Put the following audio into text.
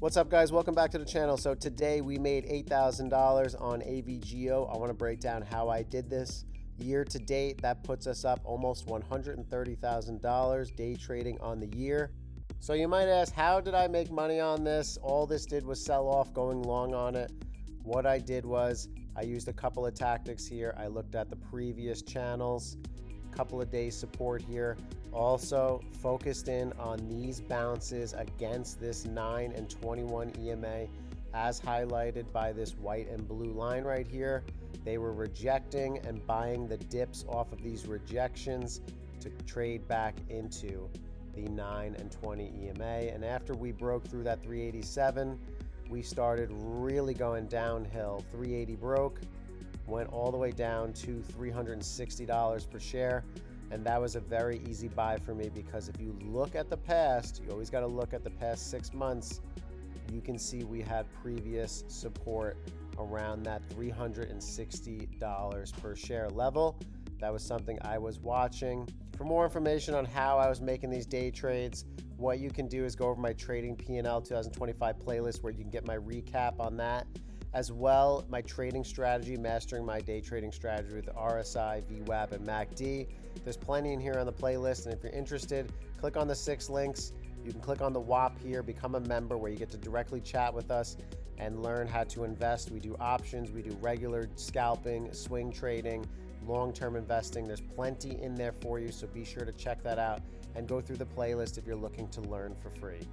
What's up, guys? Welcome back to the channel. So today we made $8,000 on AVGO. I want to break down how I did this. Year to date, that puts us up almost $130,000 day trading on the year. So you might ask, how did I make money on this? All this did was sell off, going long on it. What I did was I used a couple of tactics here. I looked at the previous channels, a couple of days support here. Also focused in on these bounces against this 9 and 21 EMA as highlighted by this white and blue line right here. They were rejecting and buying the dips off of these rejections to trade back into the 9 and 20 EMA. And after we broke through that 387, we started really going downhill. 380 broke, went all the way down to $360 per share. And that was a very easy buy for me, because if you look at the past, you always got to look at the past 6 months, you can see we had previous support around that $360 per share level. That was something I was watching. For more information on how I was making these day trades, what you can do is go over my Trading P&L 2025 playlist, where you can get my recap on that. As well, my trading strategy, mastering my day trading strategy with RSI, VWAP, and MACD. There's plenty in here on the playlist, and if you're interested, click on the 6 links. You can click on the WAP here, become a member, where you get to directly chat with us and learn how to invest. We do options, we do regular scalping, swing trading, long-term investing. There's plenty in there for you, so be sure to check that out and go through the playlist if you're looking to learn for free.